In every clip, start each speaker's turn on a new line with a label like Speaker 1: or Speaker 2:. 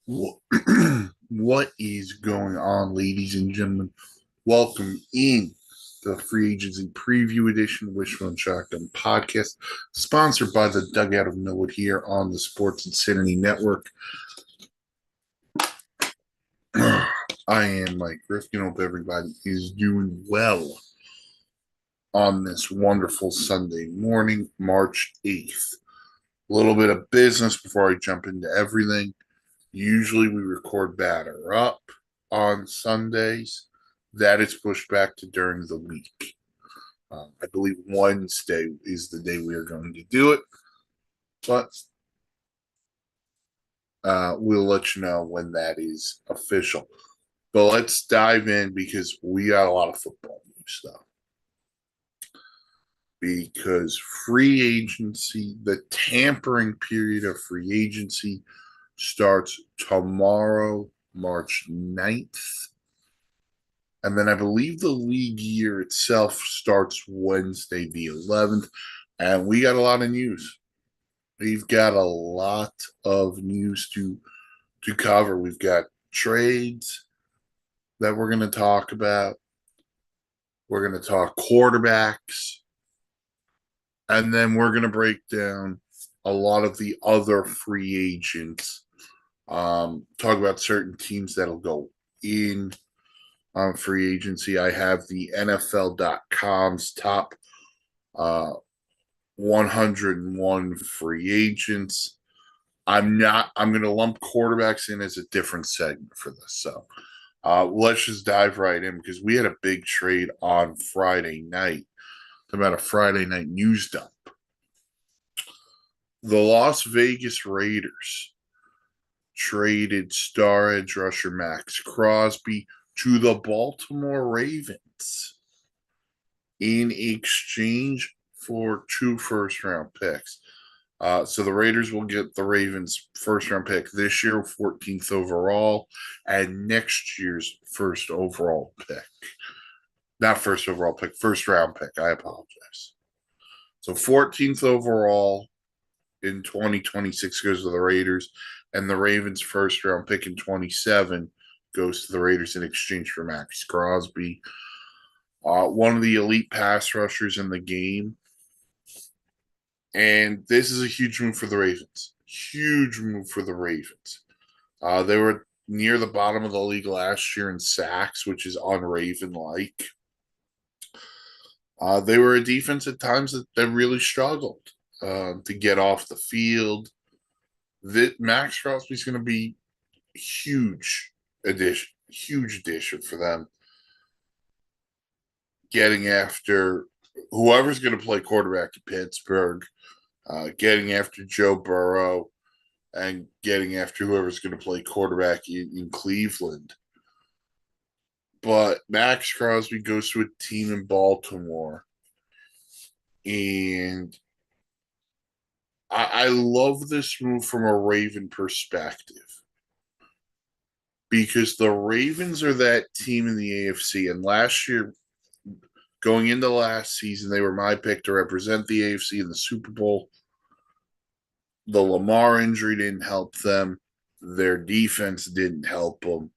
Speaker 1: Wha- What is going on, ladies and gentlemen? Welcome in to the Free Agency Preview Edition Wishbone ShotGun podcast, sponsored by the Dugout of Millwood here on the Sports Insanity Network. I am Mike Griffin. Hope everybody is doing well on this wonderful Sunday morning, March 8th. A little bit of business before I jump into everything. Usually we record Batter Up on Sundays. That is pushed back to during the week. I believe Wednesday is the day we are going to do it, but we'll let you know when that is official. But let's dive in because we got a lot of football news stuff. Because free agency, the tampering period of free agency starts tomorrow, March 9th. And then I believe the league year itself starts Wednesday, the 11th. And we got a lot of news. We've got a lot of news to cover. We've got trades that we're going to talk about. We're going to talk quarterbacks. And then we're going to break down a lot of the other free agents. Talk about certain teams that'll go in on free agency. I have the NFL.com's top 101 free agents. I'm going to lump quarterbacks in as a different segment for this. So let's just dive right in because we had a big trade on Friday night. It's about a Friday night news dump. The Las Vegas Raiders traded star edge rusher Max Crosby to the Baltimore Ravens in exchange for two first round picks. So the Raiders will get the Ravens' first round pick this year, 14th overall, and next year's first overall pick. Not first overall pick, first round pick. I apologize. So 14th overall in 2026 goes to the Raiders, and the Ravens' first round pick in 27 goes to the Raiders in exchange for Max Crosby. One of the elite pass rushers in the game. And this is a huge move for the Ravens. Huge move for the Ravens. They were near the bottom of the league last year in sacks, which is un-Raven like. They were a defense at times that really struggled to get off the field. Max Crosby is going to be huge addition for them. Getting after whoever's going to play quarterback in Pittsburgh, getting after Joe Burrow, and getting after whoever's going to play quarterback in Cleveland. But Max Crosby goes to a team in Baltimore. And I love this move from a Raven perspective because the Ravens are that team in the AFC. And last year, going into last season, they were my pick to represent the AFC in the Super Bowl. The Lamar injury didn't help them. Their defense didn't help them.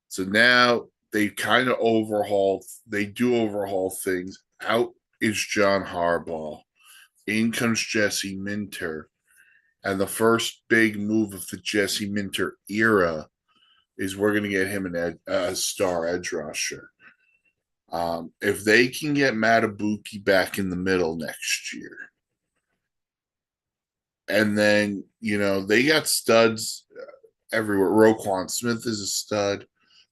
Speaker 1: So now they kind of overhaul. They do overhaul things. Out is John Harbaugh. In comes Jesse Minter. And the first big move of the Jesse Minter era is we're going to get him a star edge rusher. If they can get Matabuki back in the middle next year, and then, they got studs everywhere. Roquan Smith is a stud.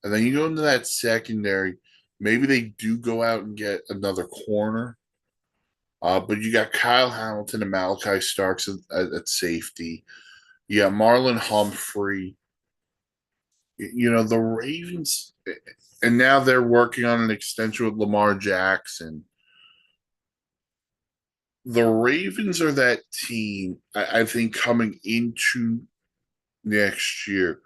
Speaker 1: And then you go into that secondary. Maybe they do go out and get another corner. But you got Kyle Hamilton and Malachi Starks at safety. You got Marlon Humphrey. The Ravens, and now they're working on an extension with Lamar Jackson. The Ravens are that team, I think, coming into next year.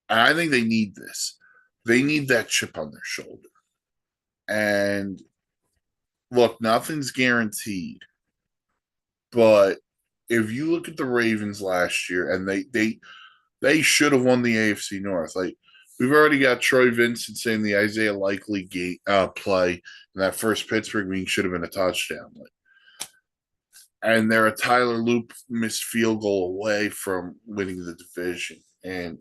Speaker 1: I think they need this. They need that chip on their shoulder. And look, nothing's guaranteed. But if you look at the Ravens last year, and They should have won the AFC North. Like, we've already got Troy Vincent saying the Isaiah Likely play in that first Pittsburgh meeting should have been a touchdown. Like, and they're a Tyler Loop missed field goal away from winning the division. And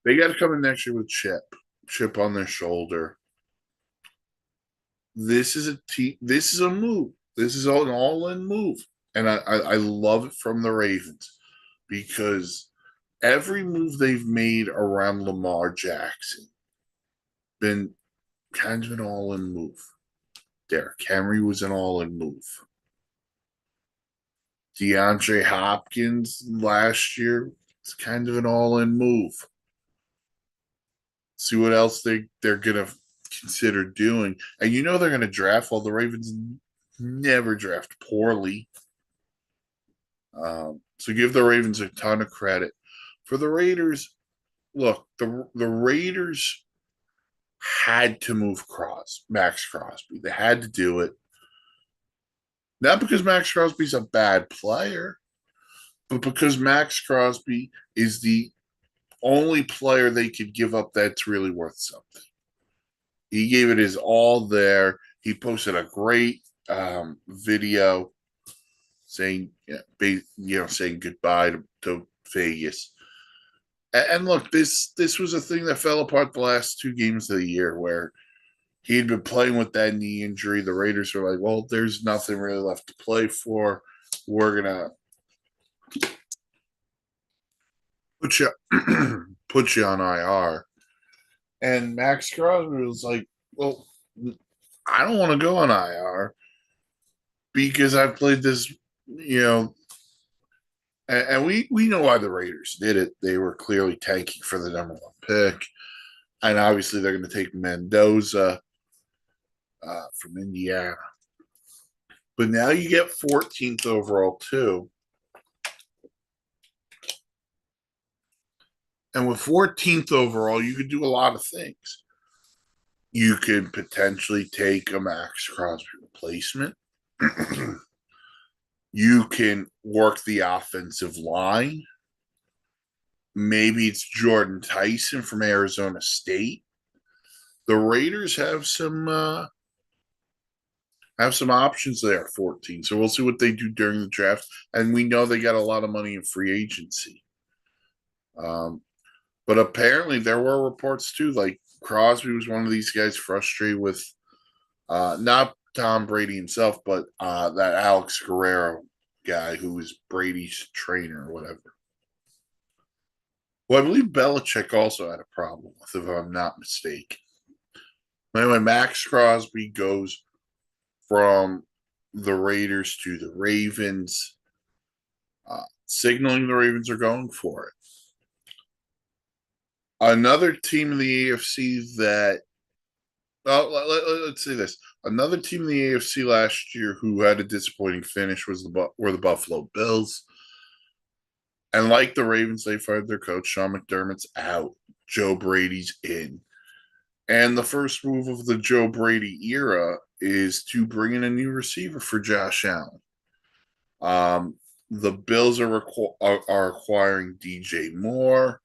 Speaker 1: they got to come in next year with chip on their shoulder. This is a This is a move. This is an all-in move, and I love it from the Ravens because every move they've made around Lamar Jackson been kind of an all-in move. Derrick Henry was an all-in move. DeAndre Hopkins last year is kind of an all-in move. See what else they're gonna consider doing, and you know they're gonna draft. Well, the Ravens never draft poorly, so give the Ravens a ton of credit. For the Raiders, look, the Raiders had to move Max Crosby. They had to do it. Not because Max Crosby's a bad player, but because Max Crosby is the only player they could give up that's really worth something. He gave it his all there. He posted a great video saying, saying goodbye to Vegas. And look, this was a thing that fell apart the last two games of the year where he had been playing with that knee injury. The Raiders were like, well, there's nothing really left to play for. We're going to put you on IR. And Max Crosby was like, well, I don't want to go on IR because I've played this, and we know why the Raiders did it. They were clearly tanking for the number one pick. And obviously they're going to take Mendoza from Indiana. But now you get 14th overall, too. And with 14th overall, you could do a lot of things. You could potentially take a Max Crosby replacement. You can work the offensive line. Maybe it's Jordan Tyson from Arizona State. The Raiders have some options there at 14. So we'll see what they do during the draft. And we know they got a lot of money in free agency. But apparently there were reports too, like Crosby was one of these guys frustrated with not Tom Brady himself, but that Alex Guerrero guy who was Brady's trainer or whatever. Well, I believe Belichick also had a problem with, if I'm not mistaken. Anyway, Max Crosby goes from the Raiders to the Ravens, signaling the Ravens are going for it. Another team in the AFC that, well, let's say this. Another team in the AFC last year who had a disappointing finish were the Buffalo Bills. And like the Ravens, they fired their coach. Sean McDermott's out. Joe Brady's in. And the first move of the Joe Brady era is to bring in a new receiver for Josh Allen. The Bills are acquiring DJ Moore,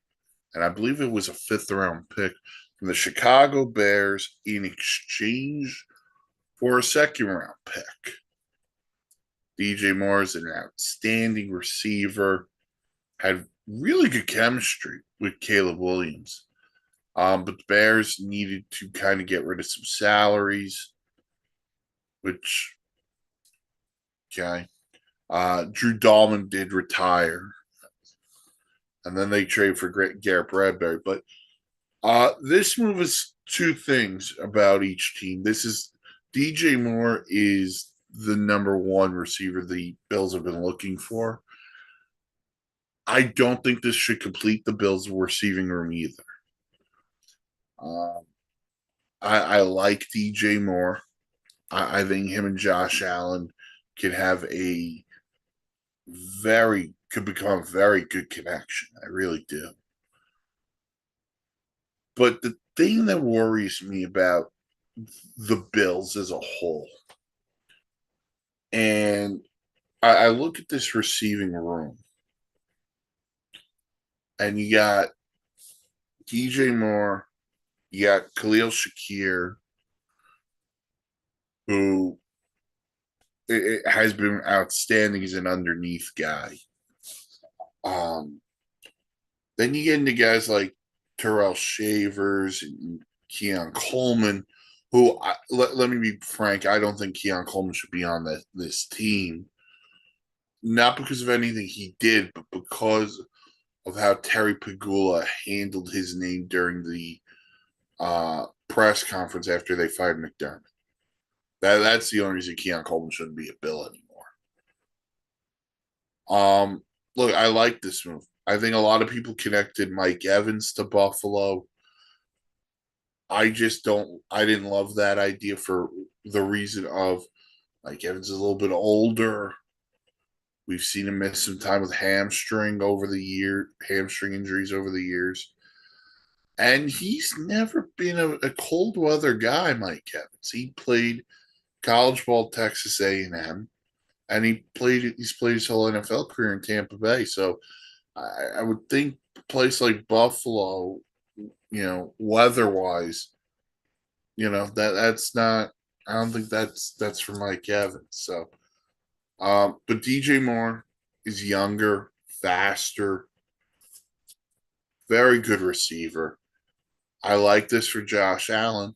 Speaker 1: and I believe it was a fifth-round pick from the Chicago Bears in exchange for a second-round pick. DJ Moore is an outstanding receiver, had really good chemistry with Caleb Williams. But the Bears needed to kind of get rid of some salaries, which, okay. Drew Dahlman did retire. And then they trade for Garrett Bradbury. But this move is two things about each team. DJ Moore is the number one receiver the Bills have been looking for. I don't think this should complete the Bills' receiving room either. I like DJ Moore. I think him and Josh Allen could become a very good connection. I really do. But the thing that worries me about the Bills as a whole, and I look at this receiving room, And you got DJ Moore, you got Khalil Shakir, who it has been outstanding as an underneath guy. Um, then you get into guys like Terrell Shavers and Keon Coleman, who let me be frank, I don't think Keon Coleman should be on this team. Not because of anything he did, but because of how Terry Pagula handled his name during the press conference after they fired McDermott. That's the only reason Keon Coleman shouldn't be a Bill anymore. Look, I like this move. I think a lot of people connected Mike Evans to Buffalo. I just don't. I didn't love that idea for the reason of Mike Evans is a little bit older. We've seen him miss some time with hamstring injuries over the years. And he's never been a cold weather guy, Mike Evans. He played college ball at Texas A&M, and he's played his whole NFL career in Tampa Bay. So I would think a place like Buffalo, weather-wise, that's not. I don't think that's for Mike Evans. So, but DJ Moore is younger, faster, very good receiver. I like this for Josh Allen.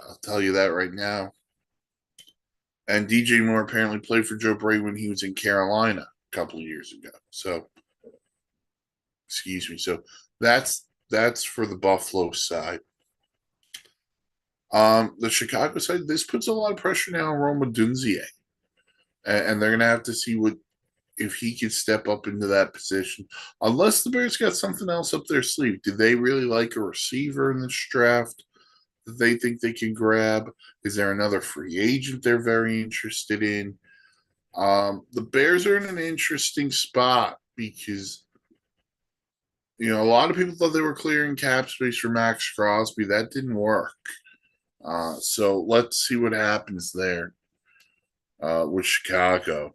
Speaker 1: I'll tell you that right now. And DJ Moore apparently played for Joe Brady when he was in Carolina a couple of years ago. So, excuse me. So that's for the Buffalo side. The Chicago side, this puts a lot of pressure now on Roma Dunzier. And they're gonna have to see if he can step up into that position. Unless the Bears got something else up their sleeve. Do they really like a receiver in this draft that they think they can grab? Is there another free agent they're very interested in? The Bears are in an interesting spot because a lot of people thought they were clearing cap space for Max Crosby. That didn't work. So let's see what happens there with Chicago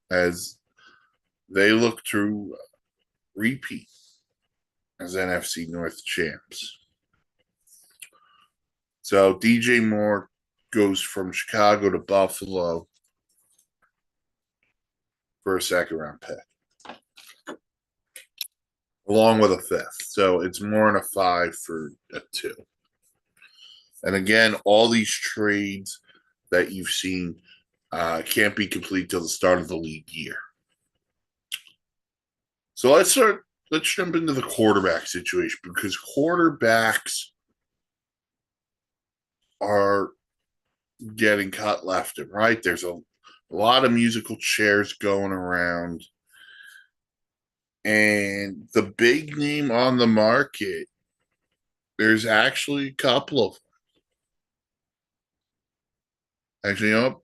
Speaker 1: as they look to repeat as NFC North champs. So DJ Moore goes from Chicago to Buffalo for a second round pick, along with a fifth. So it's more than a 5 for a 2. And again, all these trades that you've seen can't be complete till the start of the league year. So let's jump into the quarterback situation because quarterbacks are getting cut left and right. There's a lot of musical chairs going around. And the big name on the market, there's actually a couple of them. Actually, no.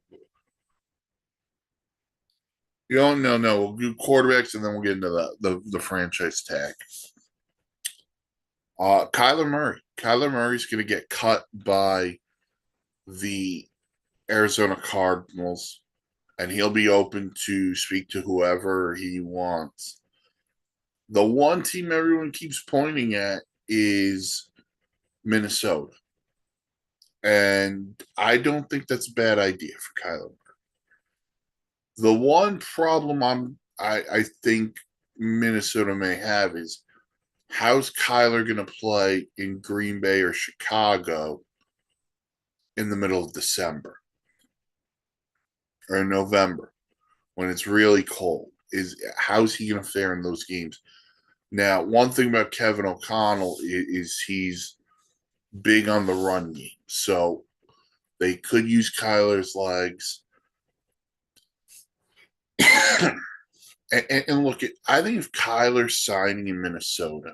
Speaker 1: We'll do quarterbacks and then we'll get into the franchise tag. Kyler Murray. Kyler Murray's going to get cut by the Arizona Cardinals, and he'll be open to speak to whoever he wants. The one team everyone keeps pointing at is Minnesota. And I don't think that's a bad idea for Kyler Murray. The one problem I think Minnesota may have is how's Kyler going to play in Green Bay or Chicago in the middle of December or November when it's really cold? How's he going to fare in those games? Now, one thing about Kevin O'Connell is he's big on the run game. So they could use Kyler's legs. and look, I think if Kyler's signing in Minnesota,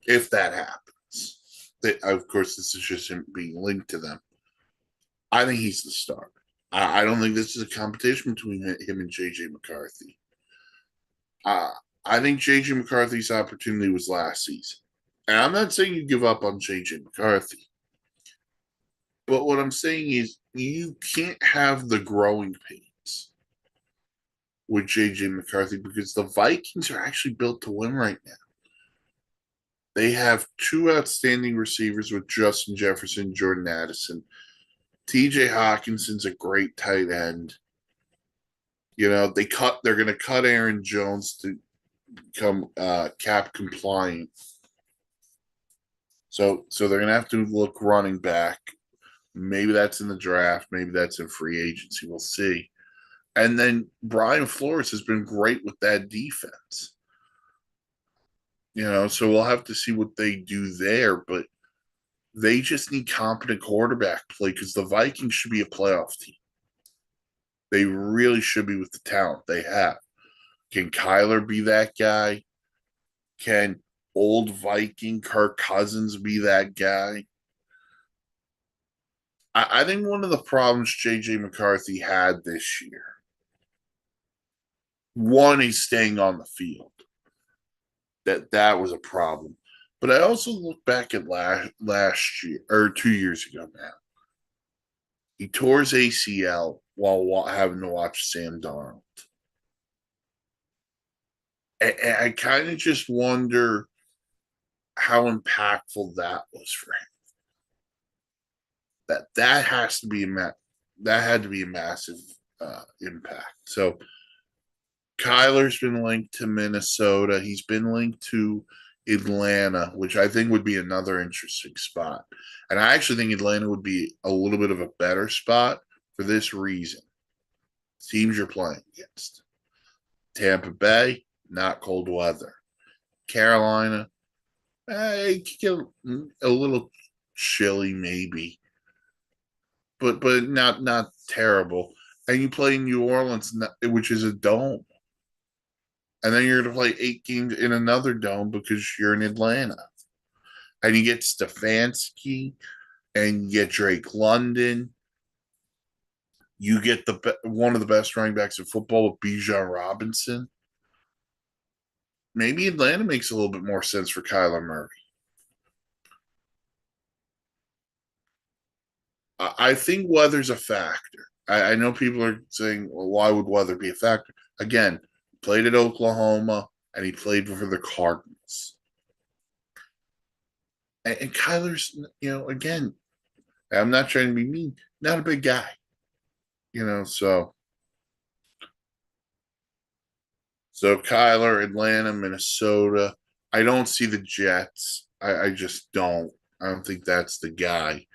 Speaker 1: if that happens, of course, this is just him being linked to them. I think he's the starter. I don't think this is a competition between him and J.J. McCarthy. I think J.J. McCarthy's opportunity was last season. And I'm not saying you give up on J.J. McCarthy. But what I'm saying is you can't have the growing pains with J.J. McCarthy because the Vikings are actually built to win right now. They have two outstanding receivers with Justin Jefferson, Jordan Addison. TJ Hawkinson's a great tight end. They're gonna cut Aaron Jones to become cap compliant. So they're gonna have to look running back. Maybe that's in the draft, maybe that's in free agency. We'll see. And then Brian Flores has been great with that defense. So we'll have to see what they do there, but they just need competent quarterback play because the Vikings should be a playoff team. They really should be with the talent they have. Can Kyler be that guy? Can old Viking Kirk Cousins be that guy? I think one of the problems JJ McCarthy had this year, one, he's staying on the field. That was a problem. But I also look back at last year or 2 years ago now. He tore his ACL while having to watch Sam Darnold. And I kind of just wonder how impactful that was for him. That has to be that had to be a massive impact. So Kyler's been linked to Minnesota. He's been linked to Atlanta, which I think would be another interesting spot. And I actually think Atlanta would be a little bit of a better spot for this reason. Teams you're playing against. Tampa Bay, not cold weather. Carolina, it could get a little chilly maybe, but not terrible. And you play in New Orleans, which is a dome. And then you're going to play 8 games in another dome because you're in Atlanta. And you get Stefanski and you get Drake London. You get one of the best running backs in football with Bijan Robinson. Maybe Atlanta makes a little bit more sense for Kyler Murray. I think weather's a factor. I know people are saying, well, why would weather be a factor? Again, played at Oklahoma and he played for the Cardinals. And Kyler's, again, I'm not trying to be mean, not a big guy, so Kyler, Atlanta, Minnesota. I don't see the Jets. I just don't. I don't think that's the guy.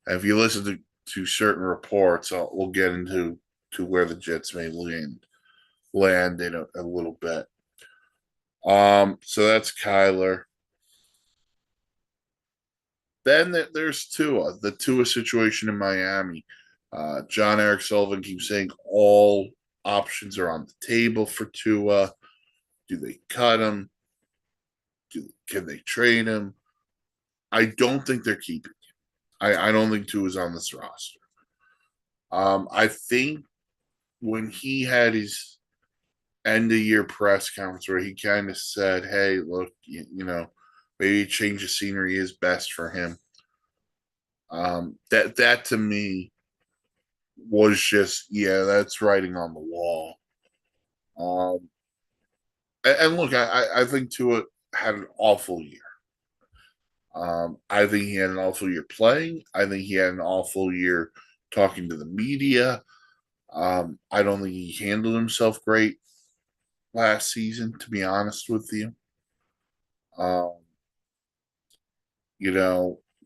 Speaker 1: And if you listen to certain reports, we'll get into where the Jets may land in a little bit. So that's Kyler. Then there's Tua, the Tua situation in Miami. John Eric Sullivan keeps saying all options are on the table for Tua. Do they cut him? Can they trade him? I don't think they're keeping him. I don't think Tua's on this roster. I think when he had his end of year press conference where he kind of said, "Hey, look, maybe change of scenery is best for him." That to me was just, that's writing on the wall. And look, I think Tua had an awful year. I think he had an awful year playing. I think he had an awful year talking to the media. I don't think he handled himself great last season, to be honest with you. Um,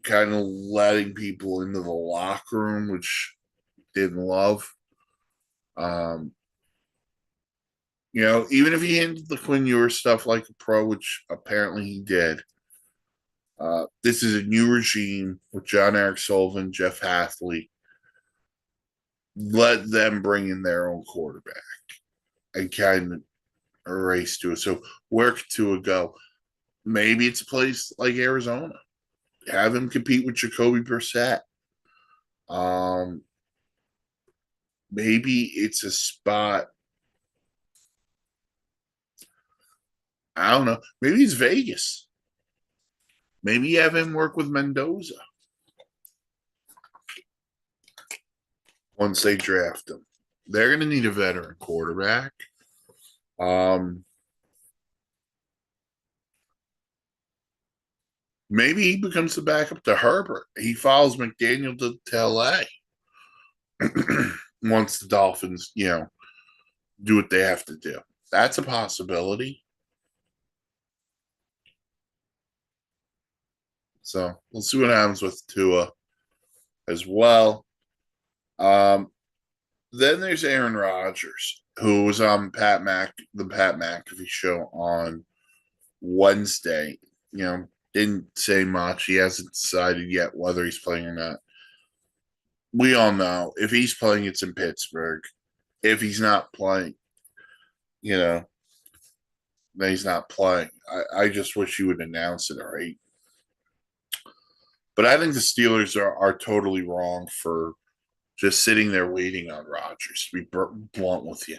Speaker 1: kind of letting people into the locker room, which didn't love. Even if he handled the Quinn Ewers stuff like a pro, which apparently he did, this is a new regime with John Eric Sullivan, Jeff Hathley. Let them bring in their own quarterback and kind of erase to it. So where could Tua go? Maybe it's a place like Arizona. Have him compete with Jacoby Brissett. Maybe it's a spot. I don't know. Maybe it's Vegas. Maybe you have him work with Mendoza once they draft him. They're going to need a veteran quarterback. Maybe he becomes the backup to Herbert. He follows McDaniel to LA once the Dolphins, do what they have to do. That's a possibility. So we'll see what happens with Tua as well. Um, then there's Aaron Rodgers, who was on the Pat McAfee show on Wednesday. Didn't say much. He hasn't decided yet whether he's playing or not. We all know if he's playing, it's in Pittsburgh. If he's not playing, you know, then he's not playing. I just wish he would announce it, all right? But I think the Steelers are totally wrong for just sitting there waiting on Rodgers, to be blunt with you.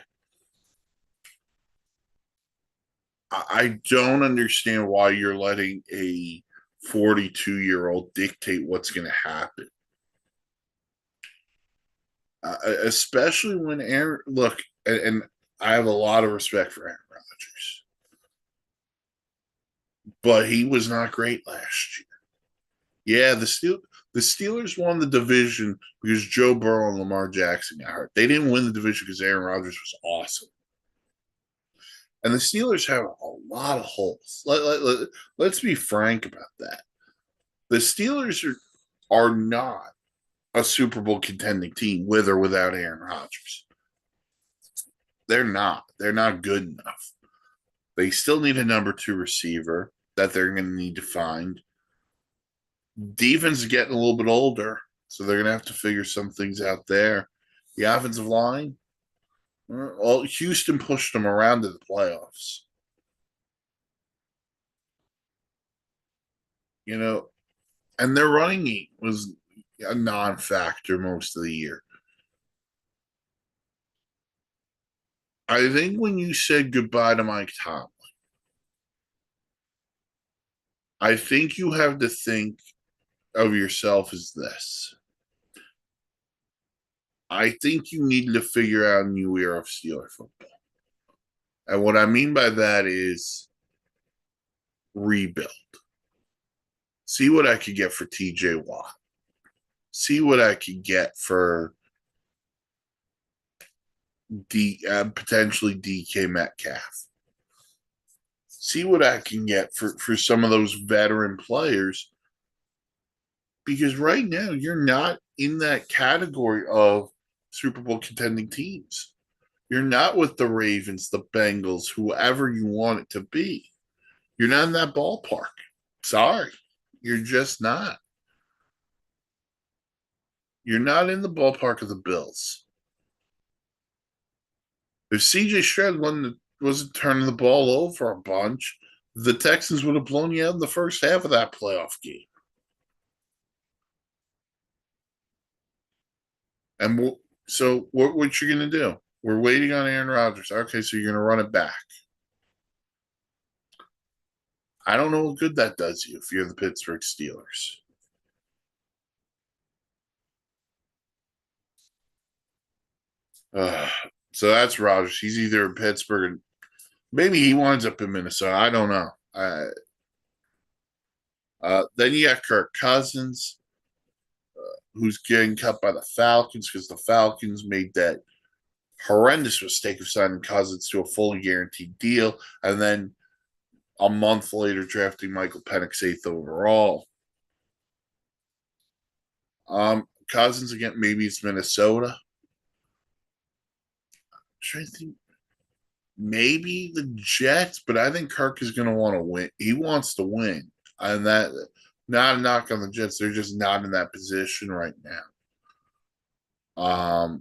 Speaker 1: I don't understand why you're letting a 42-year-old dictate what's going to happen. Especially when Aaron, look, and I have a lot of respect for Aaron Rodgers, but he was not great last year. Yeah, the Steelers won the division because Joe Burrow and Lamar Jackson got hurt. They didn't win the division because Aaron Rodgers was awesome. And the Steelers have a lot of holes. Let's be frank about that. The Steelers are not a Super Bowl contending team with or without Aaron Rodgers. They're not. They're not good enough. They still need a number two receiver that they're going to need to find. Defense is getting a little bit older, so they're going to have to figure some things out there. The offensive line, well, Houston pushed them around to the playoffs. And their running game was a non-factor most of the year. I think when you said goodbye to Mike Tomlin, I think you have to think of yourself as this. I think you need to figure out a new era of Steeler football. And what I mean by that is rebuild. See what I could get for TJ Watt. See what I could get for potentially DK Metcalf. See what I can get for some of those veteran players. Because right now, you're not in that category of Super Bowl contending teams. You're not with the Ravens, the Bengals, whoever you want it to be. You're not in that ballpark. Sorry. You're just not. You're not in the ballpark of the Bills. If CJ Stroud wasn't turning the ball over a bunch, the Texans would have blown you out in the first half of that playoff game. And so what you're going to do? We're waiting on Aaron Rodgers. Okay, so you're going to run it back. I don't know what good that does you if you're the Pittsburgh Steelers. So that's Rodgers. He's either in Pittsburgh, and maybe he winds up in Minnesota. I don't know. Then you got Kirk Cousins, who's getting cut by the Falcons because the Falcons made that horrendous mistake of signing Cousins to a fully guaranteed deal, and then a month later drafting Michael Penix 8th overall. Cousins again, maybe it's Minnesota. I'm trying to think. Maybe the Jets, but I think Kirk is going to want to win. He wants to win. And that, not a knock on the Jets. They're just not in that position right now.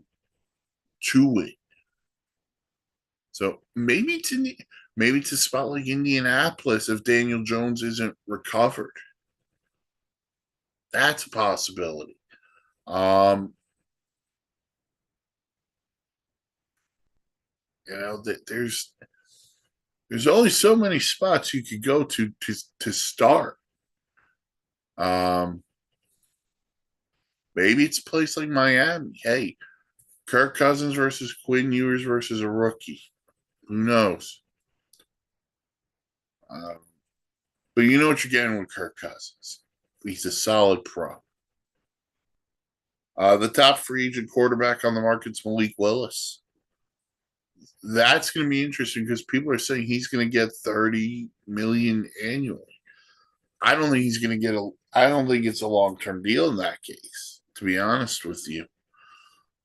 Speaker 1: To win. So maybe it's a spot like Indianapolis if Daniel Jones isn't recovered. That's a possibility. There's only so many spots you could go to start. Maybe it's a place like Miami. Hey, Kirk Cousins versus Quinn Ewers versus a rookie. Who knows? But you know what you're getting with Kirk Cousins. He's a solid pro. The top free agent quarterback on the market's Malik Willis. That's going to be interesting because people are saying he's going to get 30 million annually. I don't think he's going to get a. I don't think it's a long term deal in that case. To be honest with you,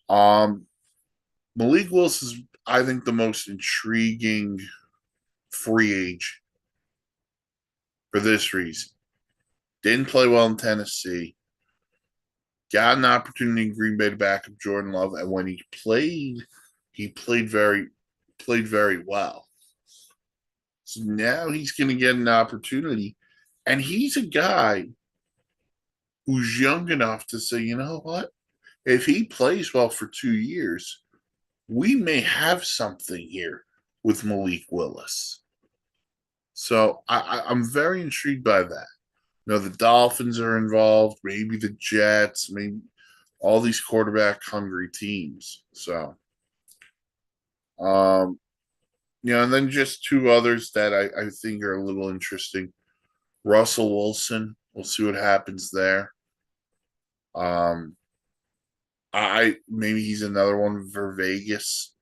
Speaker 1: um, Malik Willis is, I think, the most intriguing free agent for this reason. Didn't play well in Tennessee. Got an opportunity in Green Bay to back up Jordan Love, and when he played very well. So now he's going to get an opportunity, and he's a guy who's young enough to say, you know what? If he plays well for 2 years, we may have something here with Malik Willis. So I'm very intrigued by that. You know, the Dolphins are involved, maybe the Jets, maybe all these quarterback hungry teams. So, and then just two others that I think are a little interesting. Russell Wilson, we'll see what happens there. I maybe he's another one for Vegas.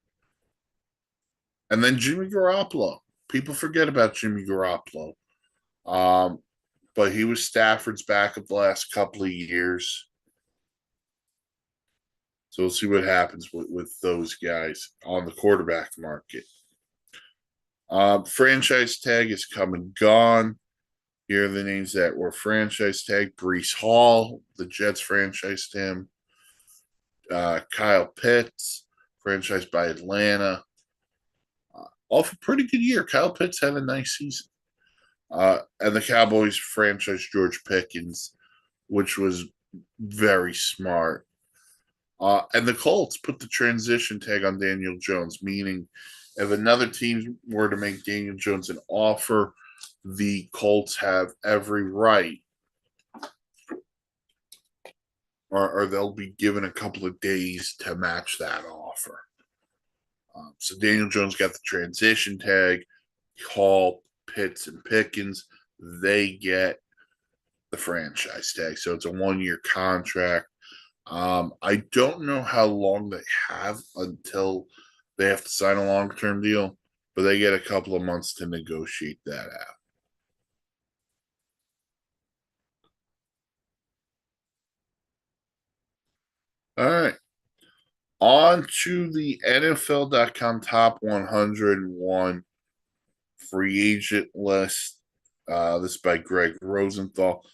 Speaker 1: And then Jimmy Garoppolo. People forget about Jimmy Garoppolo. But he was Stafford's backup the last couple of years. So we'll see what happens with those guys on the quarterback market. Franchise tag is come and gone. Here are the names that were franchise tag. Breece Hall, the Jets franchised him. Kyle Pitts, franchised by Atlanta. Off a pretty good year. Kyle Pitts had a nice season. And the Cowboys franchised George Pickens, which was very smart. And the Colts put the transition tag on Daniel Jones, meaning if another team were to make Daniel Jones an offer, the Colts have every right, or they'll be given a couple of days to match that offer. So Daniel Jones got the transition tag. Hall, Pitts, and Pickens, they get the franchise tag. So it's a 1-year contract. I don't know how long they have until they have to sign a long-term deal, but they get a couple of months to negotiate that out. All right. On to the NFL.com top 101 free agent list. This is by Greg Rosenthal.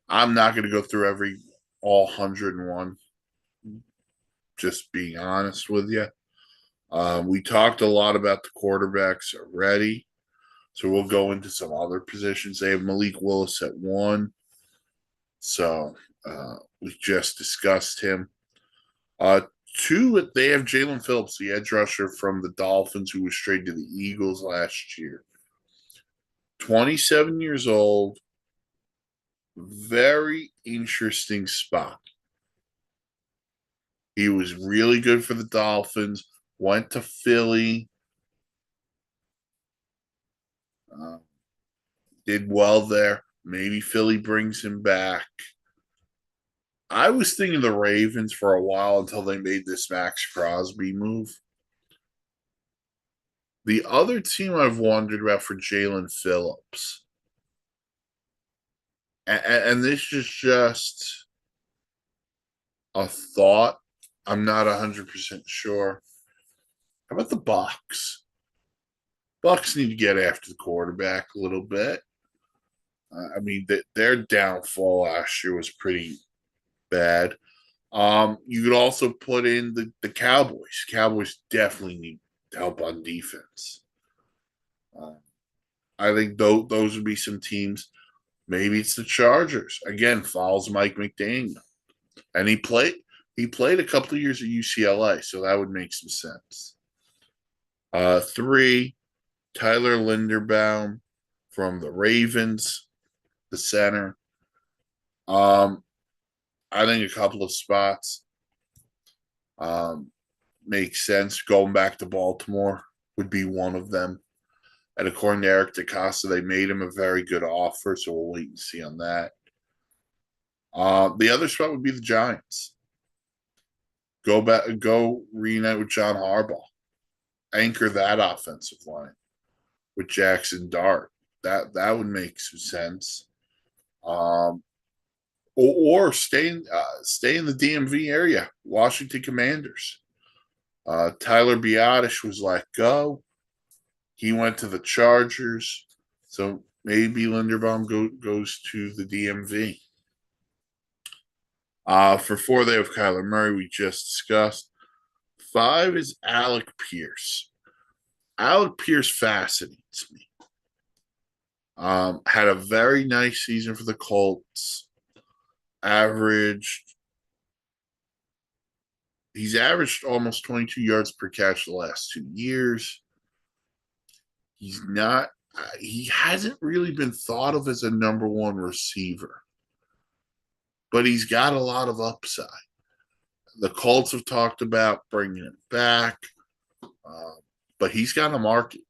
Speaker 1: I'm not going to go through all 101. Just being honest with you. We talked a lot about the quarterbacks already. So we'll go into some other positions. They have Malik Willis at 1. So we just discussed him. 2, they have Jalen Phillips, the edge rusher from the Dolphins, who was traded to the Eagles last year. 27 years old. Very interesting spot. He was really good for the Dolphins. Went to Philly. Did well there. Maybe Philly brings him back. I was thinking the Ravens for a while until they made this Max Crosby move. The other team I've wondered about for Jalen Phillips, and this is just a thought. I'm not 100% sure. How about the Bucks? Bucks need to get after the quarterback a little bit. I mean, their downfall last year was pretty bad. You could also put in the Cowboys. Cowboys definitely need help on defense. I think those would be some teams. Maybe it's the Chargers. Again, follows Mike McDaniel. And he played a couple of years at UCLA, so that would make some sense. 3, Tyler Linderbaum from the Ravens, the center. I think a couple of spots make sense. Going back to Baltimore would be one of them. And according to Eric DaCosta, they made him a very good offer, so we'll wait and see on that. The other spot would be the Giants. Go back, go reunite with John Harbaugh. Anchor that offensive line with Jackson Dart. That would make some sense. Or stay in the DMV area, Washington Commanders. Tyler Biadasz was let go. He went to the Chargers, so maybe Linderbaum goes to the DMV. For 4, they have Kyler Murray, we just discussed. 5 is Alec Pierce. Alec Pierce fascinates me. Had a very nice season for the Colts. He's averaged almost 22 yards per catch the last 2 years. He hasn't really been thought of as a number 1 receiver, but he's got a lot of upside. The Colts have talked about bringing him back, but he's got a market.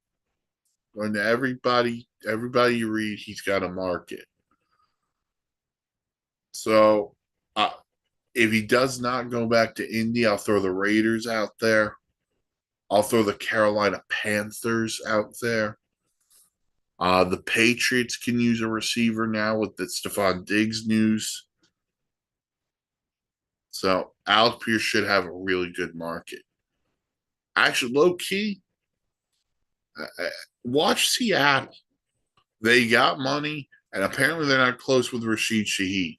Speaker 1: Going to everybody you read, he's got a market. So if he does not go back to Indy, I'll throw the Raiders out there. I'll throw the Carolina Panthers out there. The Patriots can use a receiver now with the Stephon Diggs news. So Alec Pierce should have a really good market. Actually, low key, watch Seattle. They got money, and apparently they're not close with Rashid Shaheed.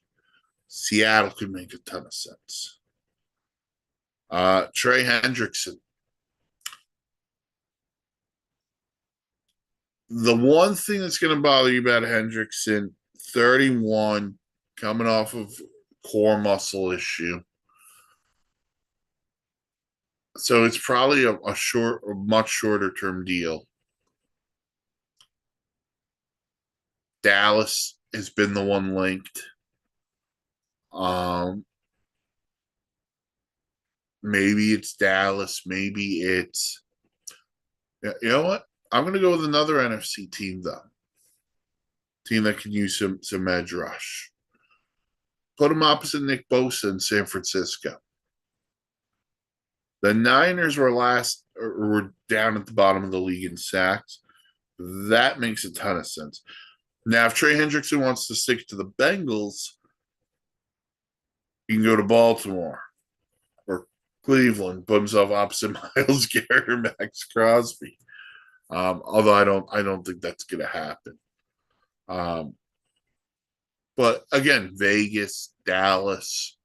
Speaker 1: Seattle could make a ton of sense. Trey Hendrickson. The one thing that's going to bother you about Hendrickson, 31, coming off of core muscle issue. So it's probably a much shorter term deal. Dallas has been the one linked. Maybe it's Dallas. Maybe it's, you know what? I'm going to go with another NFC team, though. Team that can use some edge rush. Put him opposite Nick Bosa in San Francisco. The Niners were down at the bottom of the league in sacks. That makes a ton of sense. Now, if Trey Hendrickson wants to stick to the Bengals, he can go to Baltimore or Cleveland, put himself opposite Myles Garrett or Max Crosby. Although I don't think that's going to happen. But again, Vegas, Dallas,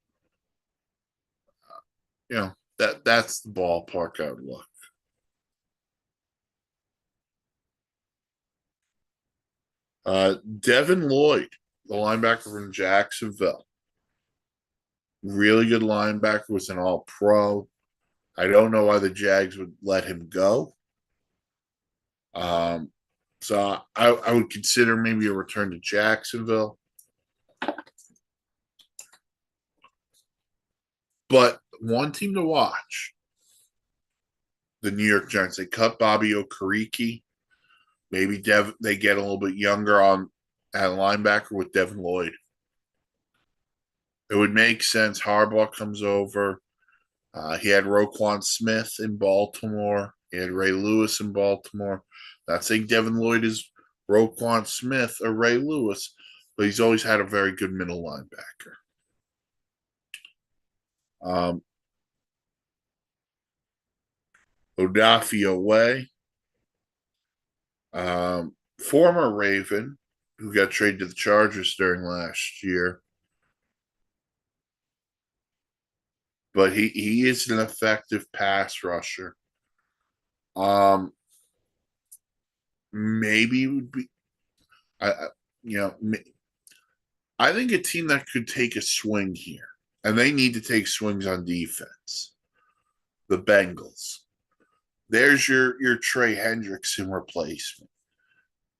Speaker 1: that's the ballpark I would look. Devin Lloyd, the linebacker from Jacksonville. Really good linebacker, was an all-pro. I don't know why the Jags would let him go. So I would consider maybe a return to Jacksonville. But one team to watch, the New York Giants. They cut Bobby Okereke. Maybe they get a little bit younger at linebacker with Devin Lloyd. It would make sense. Harbaugh comes over. He had Roquan Smith in Baltimore. He had Ray Lewis in Baltimore. Not saying Devin Lloyd is Roquan Smith or Ray Lewis, but he's always had a very good middle linebacker. Odafe Oweh, former Raven, who got traded to the Chargers during last year. But he is an effective pass rusher. Maybe it would be, I think a team that could take a swing here, and they need to take swings on defense. The Bengals. There's your Trey Hendrickson replacement.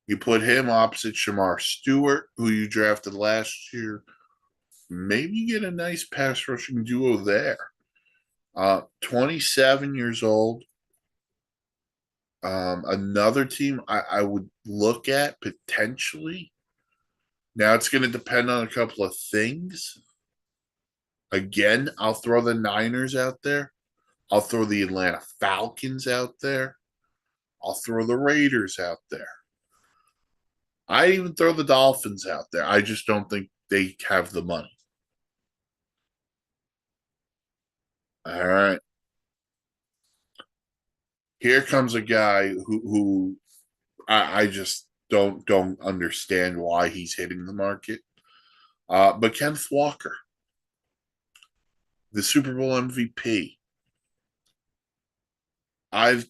Speaker 1: You put him opposite Shamar Stewart, who you drafted last year. Maybe you get a nice pass rushing duo there. 27 years old. Another team I would look at potentially. Now it's going to depend on a couple of things. Again, I'll throw the Niners out there. I'll throw the Atlanta Falcons out there. I'll throw the Raiders out there. I even throw the Dolphins out there. I just don't think they have the money. All right. Here comes a guy who I just don't understand why he's hitting the market. But Kenneth Walker, the Super Bowl MVP. I've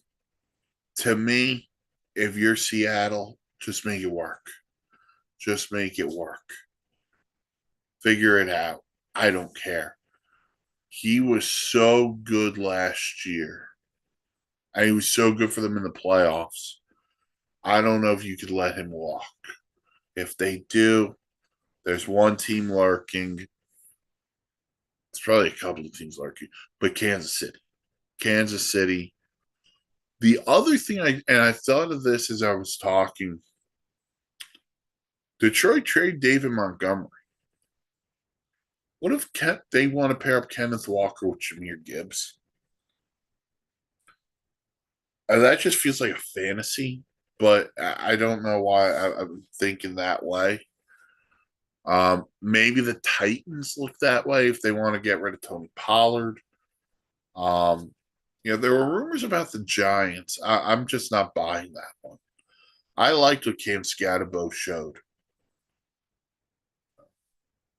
Speaker 1: to me, if you're Seattle, just make it work. Just make it work. Figure it out. I don't care. He was so good last year. And he was so good for them in the playoffs. I don't know if you could let him walk. If they do, there's one team lurking. It's probably a couple of teams lurking, but Kansas City. Kansas City. The other thing I thought of this as I was talking. Detroit trade David Montgomery. What if they want to pair up Kenneth Walker with Jahmyr Gibbs? That just feels like a fantasy, but I don't know why I'm thinking that way. Maybe the Titans look that way if they want to get rid of Tony Pollard. Um, there were rumors about the Giants. I'm just not buying that one. I liked what Cam Scatterbo showed.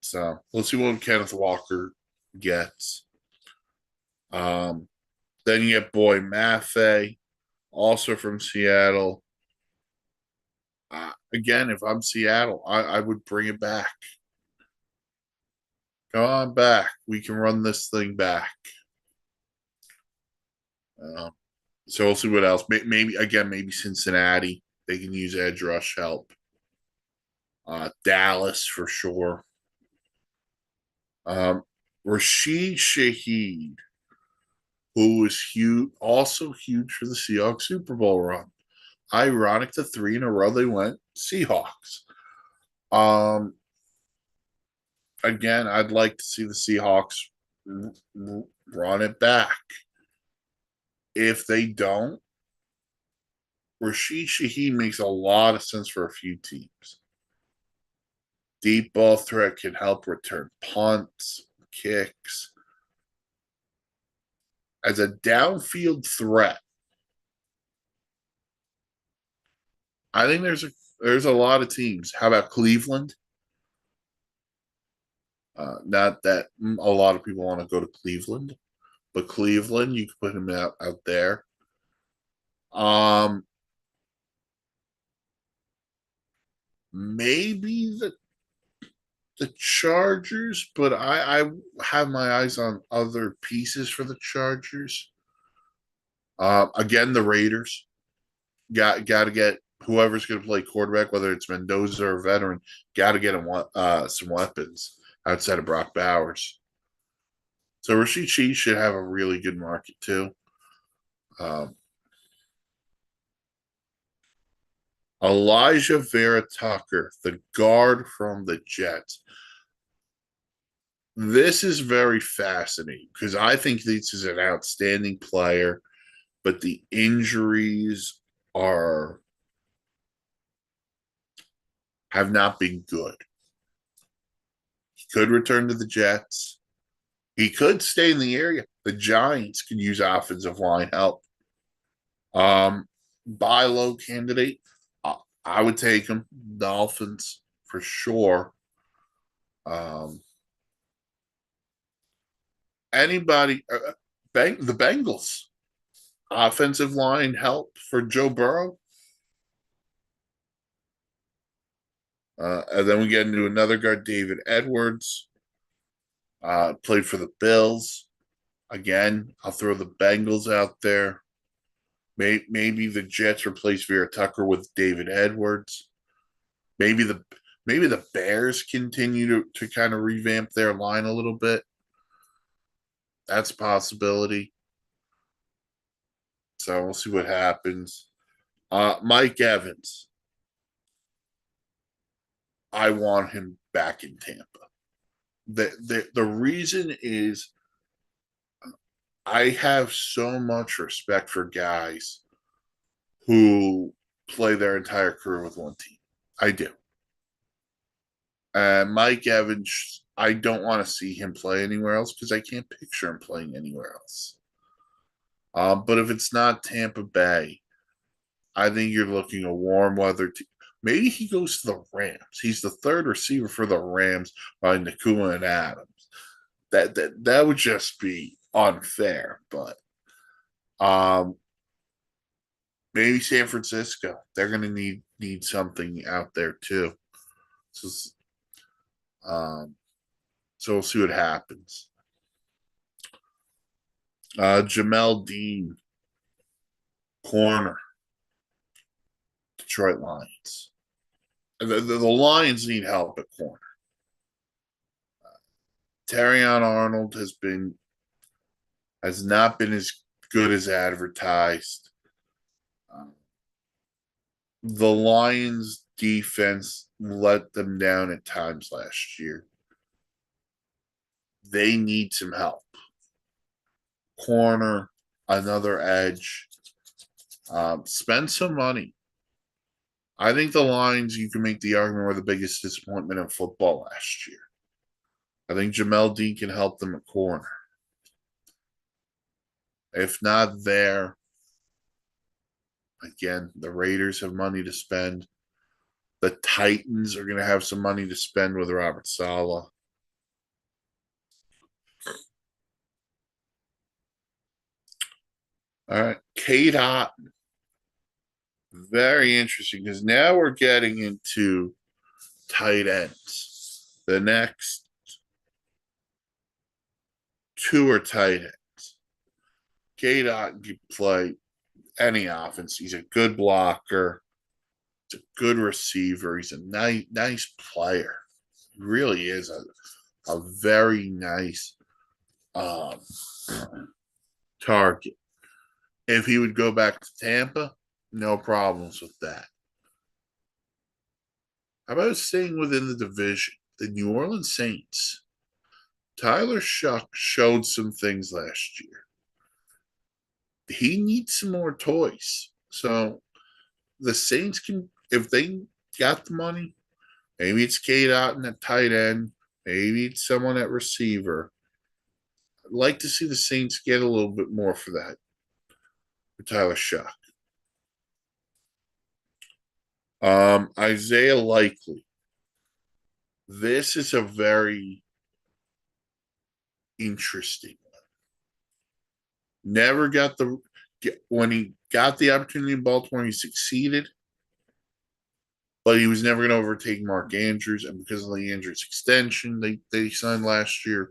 Speaker 1: So we'll see what Kenneth Walker gets. Then you get Boy Maffei, also from Seattle. Again, if I'm Seattle, I would bring it back. Come on back. We can run this thing back. Uh, so we'll see what else. Maybe Cincinnati. They can use edge rush help. Dallas for sure. Rashid Shaheed, who was huge, also huge for the Seahawks Super Bowl run. Ironic, the 3 in a row they went Seahawks. Again, I'd like to see the Seahawks run it back. If they don't, Rashid Shaheed makes a lot of sense for a few teams. Deep ball threat can help return punts, kicks. As a downfield threat, I think there's a lot of teams. How about Cleveland? Not that a lot of people want to go to Cleveland, but Cleveland, you can put him out there. Maybe the Chargers, but I have my eyes on other pieces for the Chargers. Again, the Raiders got to get whoever's going to play quarterback, whether it's Mendoza or veteran, got to get him some weapons outside of Brock Bowers. So Rashid Shaheed should have a really good market too. Elijah Vera Tucker, the guard from the Jets. This is very fascinating because I think this is an outstanding player, but the injuries have not been good. He could return to the Jets. He could stay in the area. The Giants could use offensive line help. Buy low candidate. I would take him. Dolphins for sure. Anybody? The Bengals offensive line help for Joe Burrow. And then we get into another guard, David Edwards. Played for the Bills. Again, I'll throw the Bengals out there. Maybe the Jets replace Vera Tucker with David Edwards. Maybe the Bears continue to kind of revamp their line a little bit. That's a possibility. So we'll see what happens. Mike Evans. I want him back in Tampa. The reason is I have so much respect for guys who play their entire career with one team. I do. Mike Evans, I don't want to see him play anywhere else because I can't picture him playing anywhere else. But if it's not Tampa Bay, I think you're looking a warm weather team. Maybe he goes to the Rams. He's the third receiver for the Rams behind Nakua and Adams. That would just be unfair. But um, maybe San Francisco. They're going to need something out there too. So, um, so we'll see what happens. Jamel Dean, corner, Detroit Lions. The Lions need help at corner. Terrion Arnold has not been as good as advertised. The Lions defense let them down at times last year. They need some help. Corner, another edge. Spend some money. I think the Lions, you can make the argument, were the biggest disappointment in football last year. I think Jamel Dean can help them at corner. If not there, again, the Raiders have money to spend. The Titans are going to have some money to spend with Robert Saleh. All right, Kate Otten. Very interesting because now we're getting into tight ends. The next two are tight ends. Kate Otten can play any offense. He's a good blocker. He's a good receiver. He's a nice player. He really is a very nice um, target. If he would go back to Tampa, no problems with that. How about staying within the division? The New Orleans Saints. Tyler Shuck showed some things last year. He needs some more toys. So the Saints can, if they got the money, maybe it's Kate Otten at tight end, maybe it's someone at receiver. I'd like to see the Saints get a little bit more for that, for Tyler Shuck. Isaiah Likely. This is a very interesting one. Never got when he got the opportunity in Baltimore, he succeeded, but he was never going to overtake Mark Andrews. And because of the Andrews extension they signed last year,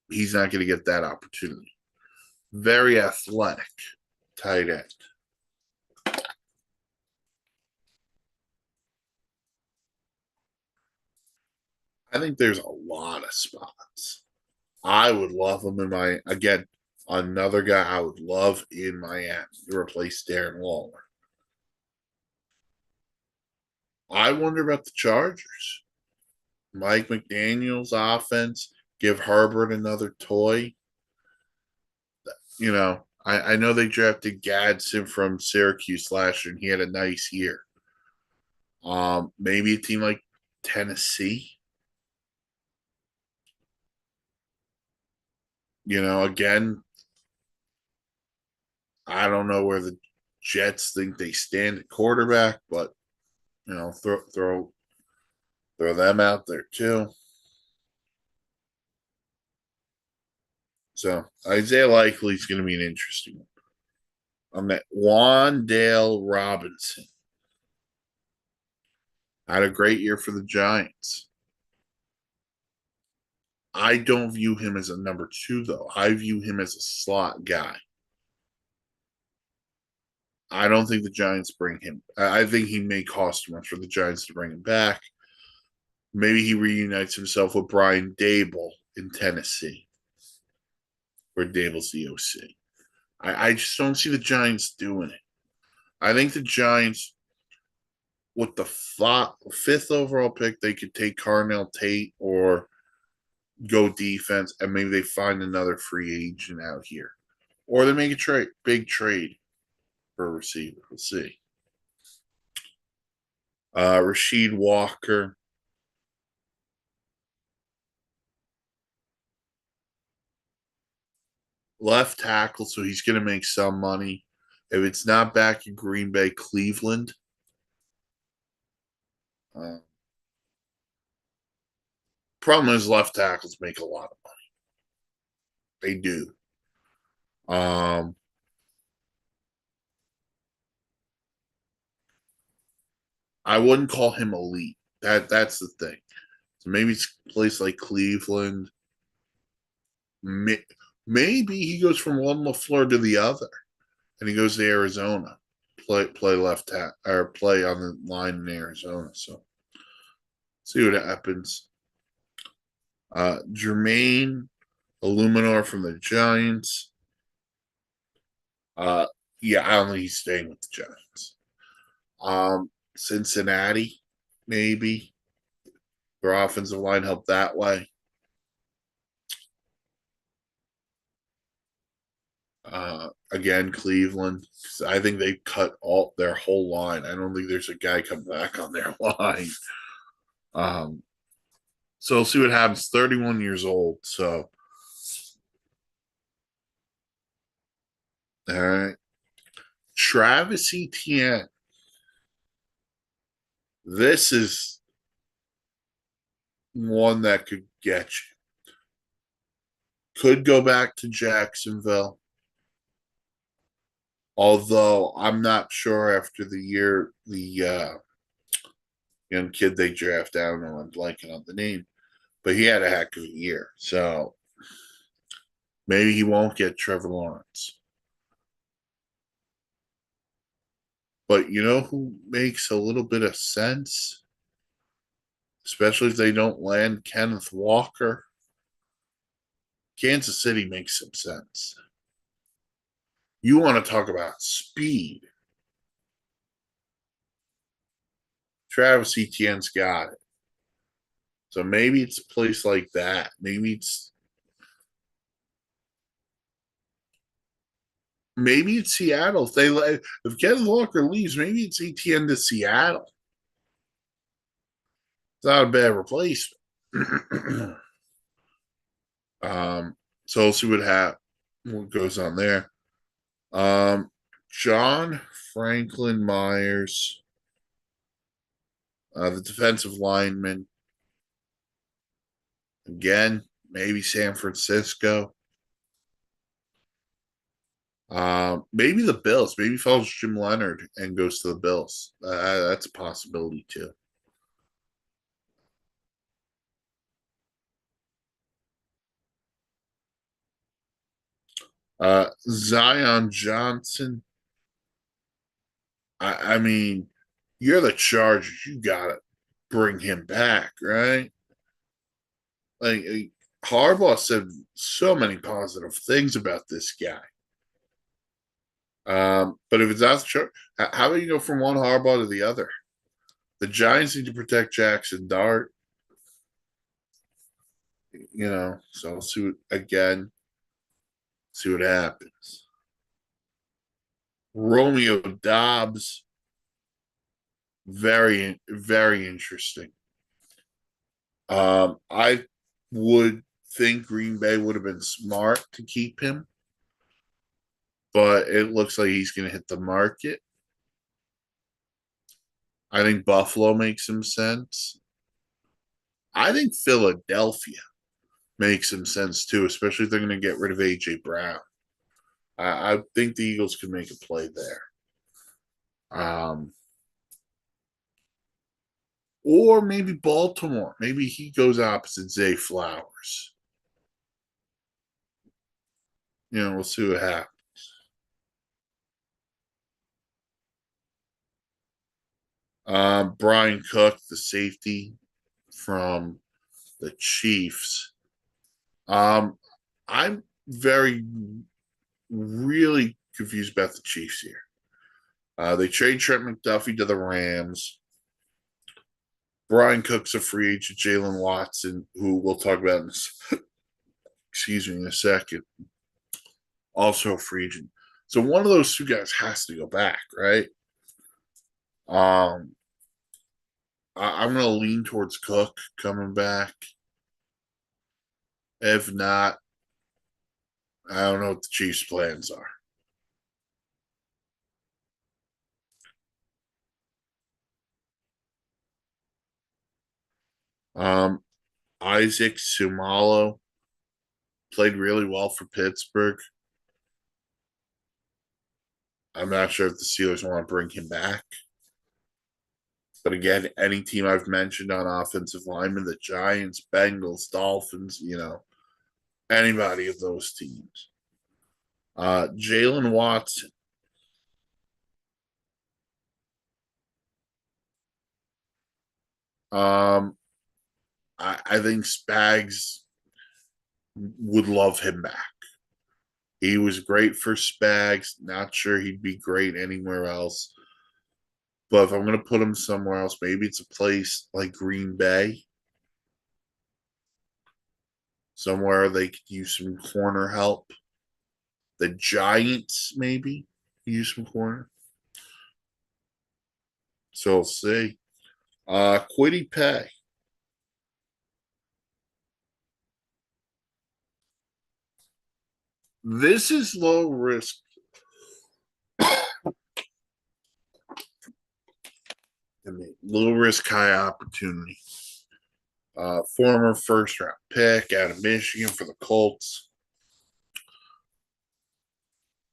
Speaker 1: he's not going to get that opportunity. Very athletic tight end. I think there's a lot of spots. I would love him again, another guy I would love in Miami to replace Darren Waller. I wonder about the Chargers. Mike McDaniel's offense, give Herbert another toy. I know they drafted Gadsden from Syracuse last year, and he had a nice year. Maybe a team like Tennessee. Again, I don't know where the Jets think they stand at quarterback, but throw them out there too. So Isaiah Likely is going to be an interesting one. I'm at Wandale Robinson. Had a great year for the Giants. I don't view him as a number two, though. I view him as a slot guy. I don't think the Giants bring him. I think he may cost too much for the Giants to bring him back. Maybe he reunites himself with Brian Dable in Tennessee, where Dable's the OC. I just don't see the Giants doing it. I think the Giants, with the fifth overall pick, they could take Carnell Tate or go defense, and maybe they find another free agent out here, or they make a big trade for a receiver. We'll see. Rasheed Walker, left tackle, so he's going to make some money. If it's not back in Green Bay, Cleveland. Uh, Problem is, left tackles make a lot of money. They do. Um, I wouldn't call him elite. That's the thing. So maybe it's a place like Cleveland. Maybe he goes from one LaFleur to the other, and he goes to Arizona, play left or play on the line in Arizona. So see what happens. Jermaine Illuminor from the Giants. Uh, yeah, I don't think he's staying with the Giants. Cincinnati, maybe. Their offensive line helped that way. Again, Cleveland. I think they cut all their whole line. I don't think there's a guy coming back on their line. So we'll see what happens. 31 years old. So, all right. Travis Etienne. This is one that could get you. Could go back to Jacksonville. Although I'm not sure after the year, the young kid they draft, I don't know, I'm blanking on the name, but he had a heck of a year. So maybe he won't get Trevor Lawrence. But you know who makes a little bit of sense? Especially if they don't land Kenneth Walker. Kansas City makes some sense. You want to talk about speed. Travis Etienne's got it. So maybe it's a place like that. Maybe it's Seattle. If Kenneth Walker leaves, maybe it's Etienne to Seattle. It's not a bad replacement. um, so we'll see what goes on there. John Franklin Myers, the defensive lineman. Again, maybe San Francisco. Maybe the Bills. Maybe follows Jim Leonard and goes to the Bills. That's a possibility too. Zion Johnson. I mean, you're the Chargers. You gotta bring him back, right? Like Harbaugh said so many positive things about this guy. But if it's not sure, how do you go from one Harbaugh to the other? The Giants need to protect Jackson Dart, So we'll see what happens. Romeo Dobbs, very, very interesting. I would think Green Bay would have been smart to keep him, but it looks like he's going to hit the market. I think Buffalo makes some sense. I think Philadelphia makes some sense too, especially if they're going to get rid of AJ Brown. I think the Eagles can make a play there. Or maybe Baltimore. Maybe he goes opposite Zay Flowers. We'll see what happens. Brian Cook, the safety from the Chiefs. I'm very, really confused about the Chiefs here. They trade Trent McDuffie to the Rams. Brian Cook's a free agent. Jalen Watson, who we'll talk about in a second, also a free agent. So one of those two guys has to go back, right? Um, I'm going to lean towards Cook coming back. If not, I don't know what the Chiefs' plans are. Um, Isaac Sumalo played really well for Pittsburgh. I'm not sure if the Steelers want to bring him back. But again, any team I've mentioned on offensive linemen, the Giants, Bengals, Dolphins, anybody of those teams. Jalen Watson. Um, I think Spags would love him back. He was great for Spags. Not sure he'd be great anywhere else. But if I'm going to put him somewhere else, maybe it's a place like Green Bay, somewhere they could use some corner help. The Giants, maybe, use some corner. So we'll see. Quiddy Pay. This is low risk. Low risk, high opportunity. Former first round pick out of Michigan for the Colts.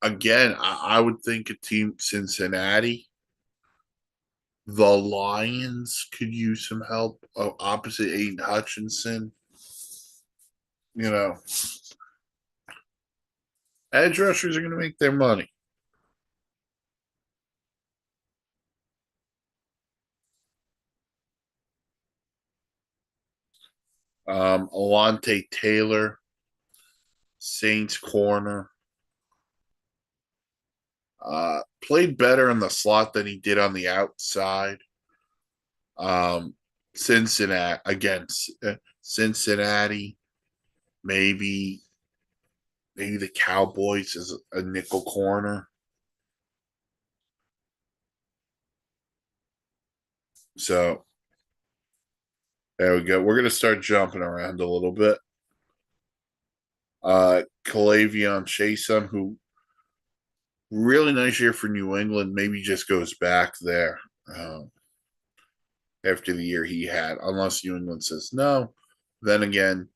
Speaker 1: Again, I would think a team Cincinnati, the Lions could use some help opposite Aiden Hutchinson. You know, edge rushers are going to make their money. Alante Taylor, Saints corner. Played better in the slot than he did on the outside. Um, Cincinnati against Cincinnati, maybe the Cowboys as a nickel corner. So there we go. We're gonna start jumping around a little bit. Calavion Chason, who really nice year for New England, maybe just goes back there after the year he had, unless New England says no. Then again,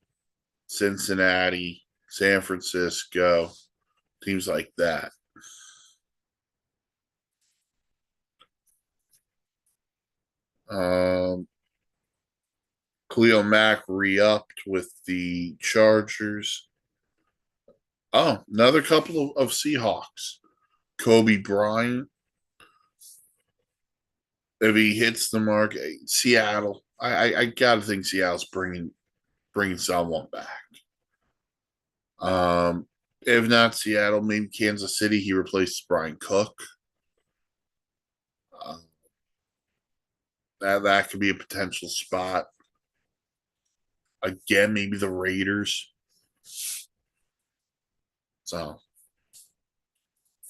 Speaker 1: Cincinnati, San Francisco, teams like that. Um, Khalil Mack re-upped with the Chargers. Oh, another couple of Seahawks. Kobe Bryant, if he hits the mark, Seattle. I gotta think Seattle's bringing someone back. If not Seattle, maybe Kansas City. He replaces Brian Cook. Uh, that could be a potential spot. Again, maybe the Raiders. So,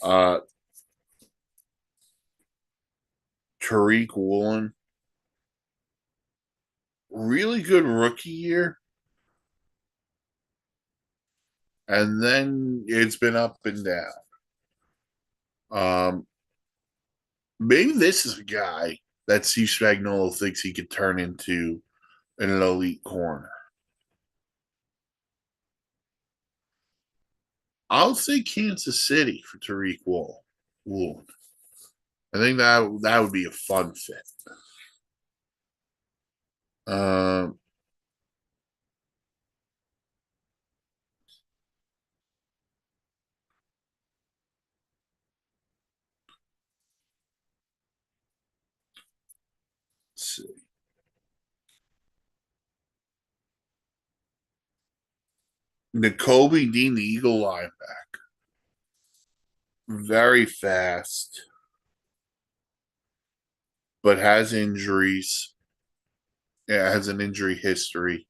Speaker 1: uh, Tariq Woolen, really good rookie year, and then it's been up and down. Um, maybe this is a guy that Steve Spagnuolo thinks he could turn into an elite corner. I'll say Kansas City for Tariq Woolen. I think that would be a fun fit. Um, let's see. N'Kobe Dean, the Eagle linebacker, very fast. but has injuries. Yeah, has an injury history.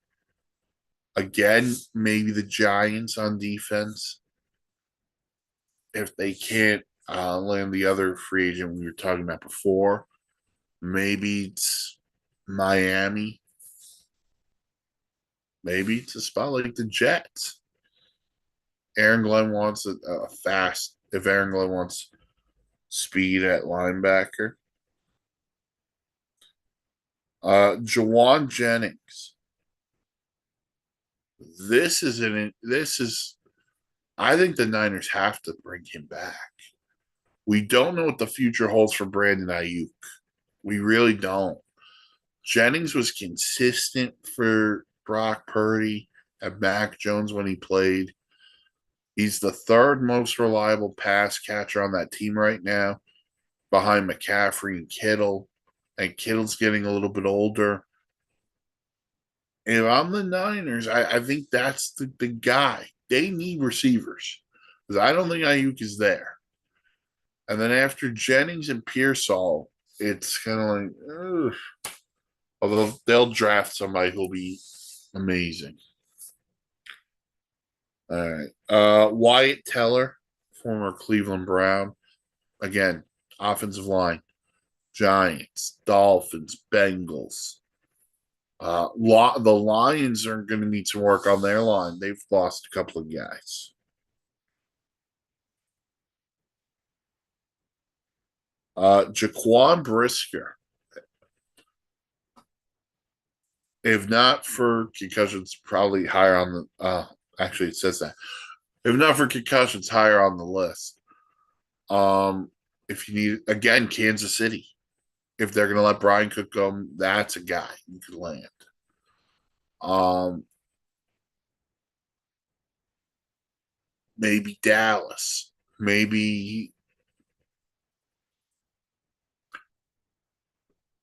Speaker 1: Again, maybe the Giants on defense. If they can't land the other free agent we were talking about before, maybe it's Miami. Maybe it's a spot like the Jets. Aaron Glenn wants a fast. If Aaron Glenn wants speed at linebacker, Jawan Jennings. This is an. This is. I think the Niners have to bring him back. We don't know what the future holds for Brandon Ayuk. We really don't. Jennings was consistent for Brock Purdy and Mac Jones when he played. He's the third most reliable pass catcher on that team right now, behind McCaffrey and Kittle. And Kittle's getting a little bit older. If I'm the Niners, I think that's the guy. They need receivers because I don't think Ayuk is there. And then after Jennings and Pearsall, it's kind of like, ugh. Although they'll draft somebody who'll be amazing. All right. Wyatt Teller, former Cleveland Brown. Again, offensive line. Giants, Dolphins, Bengals. The Lions are going to need some work on their line. They've lost a couple of guys. Jaquan Brisker. If not for concussions, probably higher on the. Actually, it says that. If not for concussions, higher on the list. If you need again, Kansas City. If they're going to let Brian Cook go, that's a guy you could land. Maybe Dallas. Maybe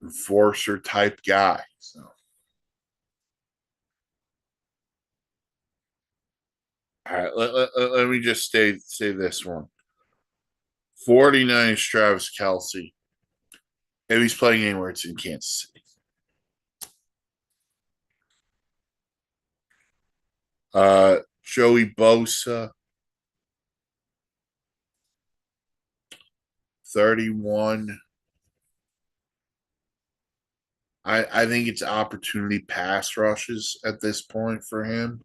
Speaker 1: enforcer type guy. So. All right, let me just say this one. 49ers Travis Kelce. If he's playing anywhere, it's in Kansas City. Joey Bosa, 31. I think it's opportunity pass rushes at this point for him.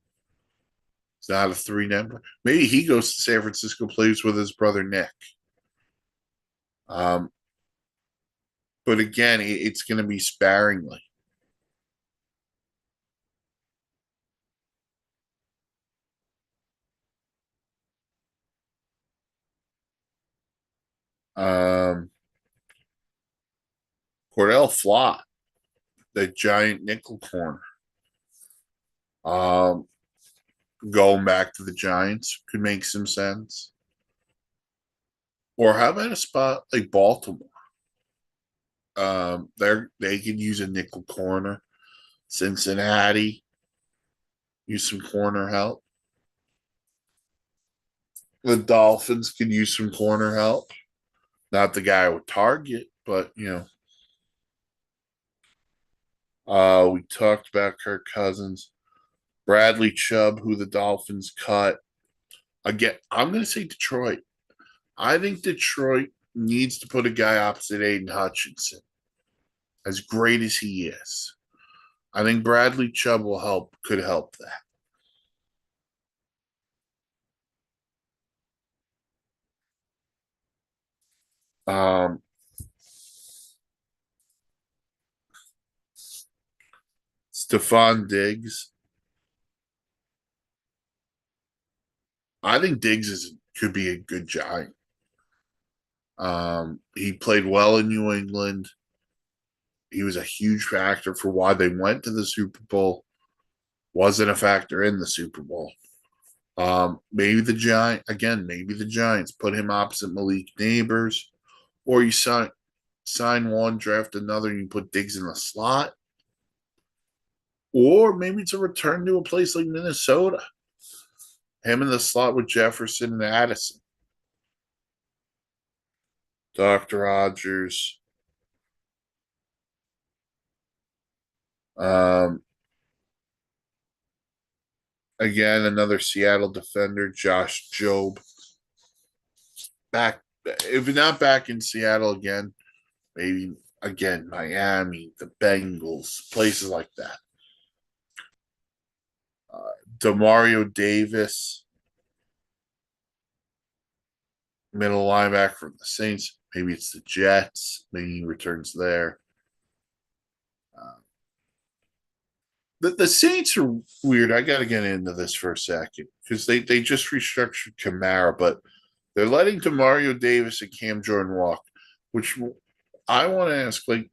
Speaker 1: It's not a three number. Maybe he goes to San Francisco, plays with his brother Nick. Um, but again, it's going to be sparingly. Um, Cordell Flott, the giant nickel corner. Um, Going back to the Giants could make some sense. Or how about a spot like Baltimore? They could use a nickel corner. Cincinnati use some corner help. The Dolphins could use some corner help. Not the guy with target, but we talked about Kirk Cousins, Bradley Chubb, who the Dolphins cut. Again, I'm going to say Detroit. I think Detroit needs to put a guy opposite Aiden Hutchinson, as great as he is. I think Bradley Chubb could help that. Stephon Diggs. I think could be a good Giant. He played well in New England. He was a huge factor for why they went to the Super Bowl. Wasn't a factor in the Super Bowl. Maybe the Giants put him opposite Malik Neighbors, or you sign one, draft another, and you put Diggs in the slot. Or maybe it's a return to a place like Minnesota. Him in the slot with Jefferson and Addison. Dr. Rogers. Um, Again, another Seattle defender, Josh Jobe, back. If not back in Seattle again, maybe again Miami, the Bengals, places like that. Demario Davis, middle linebacker from the Saints. Maybe it's the Jets. Maybe he returns there. Uh, the Saints are weird. I got to get into this for a second because they just restructured Kamara, but they're letting Demario Davis and Cam Jordan walk, which I want to ask, like,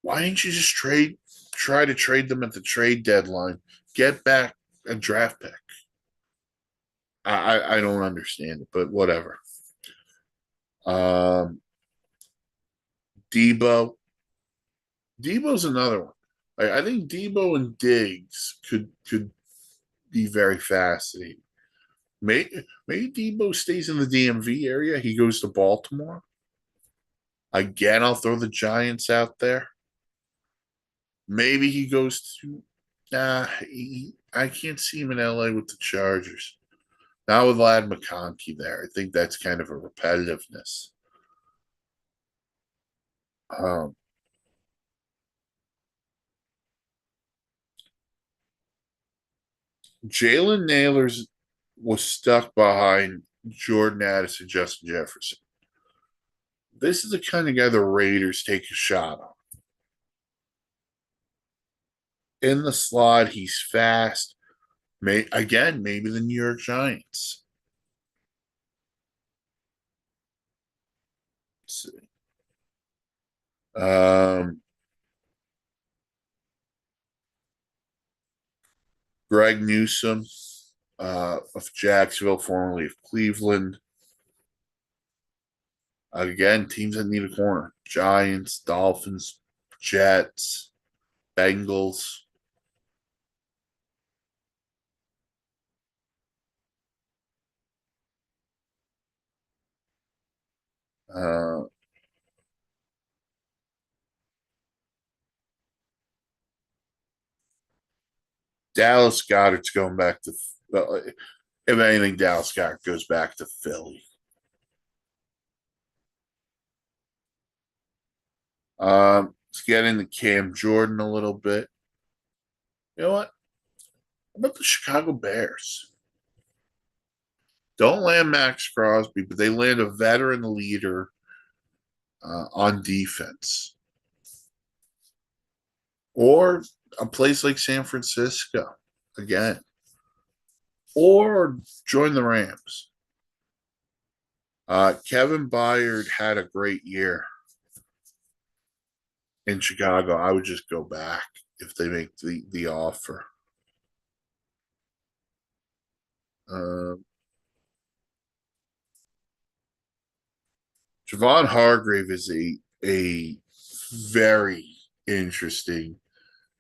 Speaker 1: why didn't you just try to trade them at the trade deadline, get back a draft pick? I don't understand it, but whatever. Um, Debo, Debo's another one. I think Debo and Diggs could be very fascinating. Maybe Debo stays in the DMV area. He goes to Baltimore. Again, I'll throw the Giants out there. Maybe he goes to. I can't see him in LA with the Chargers. Not with Lad McConkey there. I think that's kind of a repetitiveness. Um, Jalen Nailors was stuck behind Jordan Addison, Justin Jefferson. This is the kind of guy the Raiders take a shot on. In the slot, he's fast. Maybe the New York Giants. Let's see. Um, Greg Newsome of Jacksonville, formerly of Cleveland. Again, teams that need a corner: Giants, Dolphins, Jets, Bengals. Uh, Dallas Goddard's going back to. If anything, Dallas Goddard goes back to Philly. Let's get into Cam Jordan a little bit. You know what? How about the Chicago Bears? Don't land Max Crosby, but they land a veteran leader on defense. Or a place like San Francisco again. Or join the Rams. Kevin Byard had a great year in Chicago. I would just go back if they make the offer. Uh, Javon Hargrave is a very interesting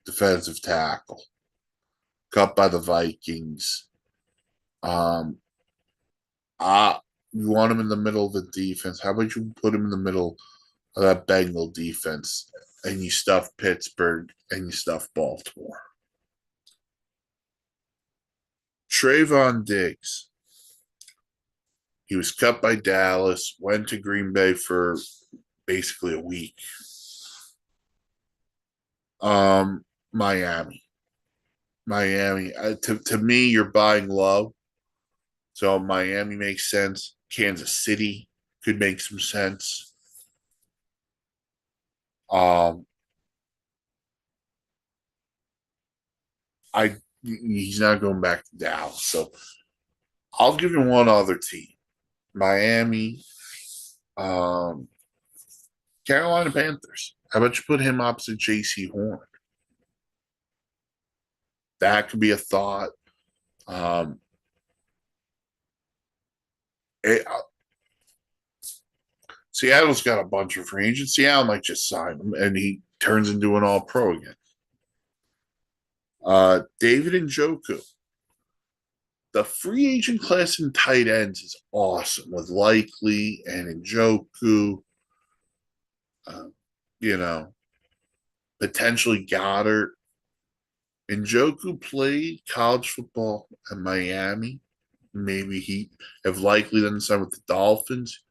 Speaker 1: defensive tackle. Cut by the Vikings. Um, you want him in the middle of the defense. How about you put him in the middle of that Bengal defense and you stuff Pittsburgh and you stuff Baltimore? Trayvon Diggs. He was cut by Dallas, went to Green Bay for basically a week. Miami. Miami. To me, you're buying low. So Miami makes sense. Kansas City could make some sense. Um, he's not going back to Dallas. So I'll give him one other team. Miami, um, Carolina Panthers. How about you put him opposite JC Horn? That could be a thought. Um, it, Seattle's got a bunch of free agents. Seattle might just sign him and he turns into an all pro again. David Njoku. The free agent class in tight ends is awesome with Likely and Njoku. Uh, you know, potentially Goddard. Njoku played college football at Miami. Maybe he have likely done some with the Dolphins.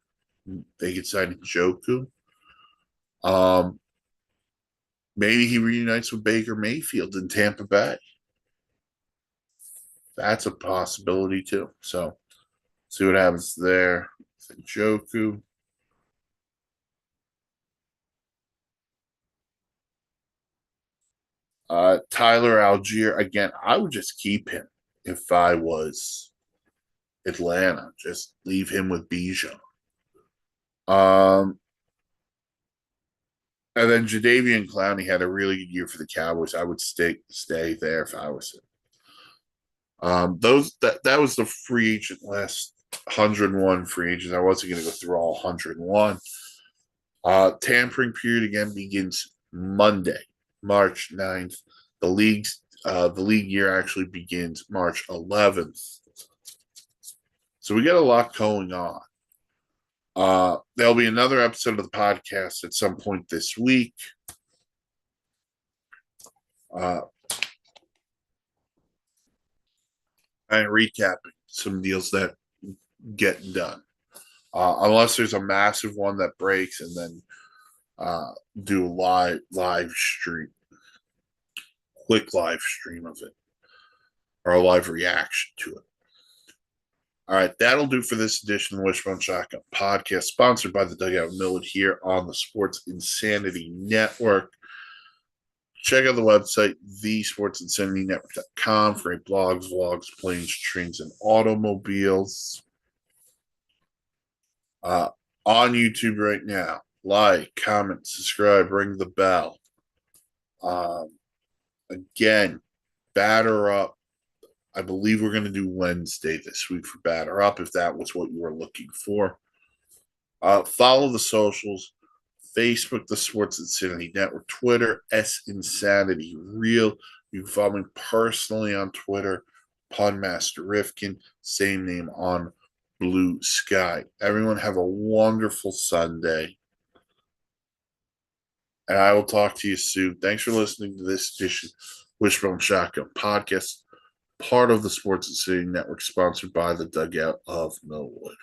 Speaker 1: They could sign Njoku. Um, maybe he reunites with Baker Mayfield in Tampa Bay. That's a possibility too. So see what happens there. Njoku. Tyler Algier, again, I would just keep him if I was Atlanta. Just leave him with Bijan. Um, and then Jadeveon Clowney had a really good year for the Cowboys. I would stay there if I was him. Those that was the free agent list, 101 free agents. I wasn't going to go through all 101. Tampering period again begins Monday, March 9th. The league year actually begins March 11th. So we got a lot going on. There'll be another episode of the podcast at some point this week. And recapping some deals that get done. Unless there's a massive one that breaks, and then do a quick live stream of it, or a live reaction to it. All right, that'll do for this edition of the Wishbone Shotgun podcast, sponsored by the Dugout Millwood here on the Sports Insanity Network. Check out the website, thesportsinsanitynetwork.com, for blogs, vlogs, planes, trains, and automobiles. On YouTube right now, like, comment, subscribe, ring the bell. Again, batter up. I believe we're going to do Wednesday this week for batter up, if that was what you were looking for. Follow the socials. Facebook, the Sports Insanity Network. Twitter, S Insanity Real. You can follow me personally on Twitter, Punmaster Rifkin. Same name on Blue Sky. Everyone have a wonderful Sunday. And I will talk to you soon. Thanks for listening to this edition Wishbone Shotgun podcast, part of the Sports Insanity Network, sponsored by the Dugout of Millwood.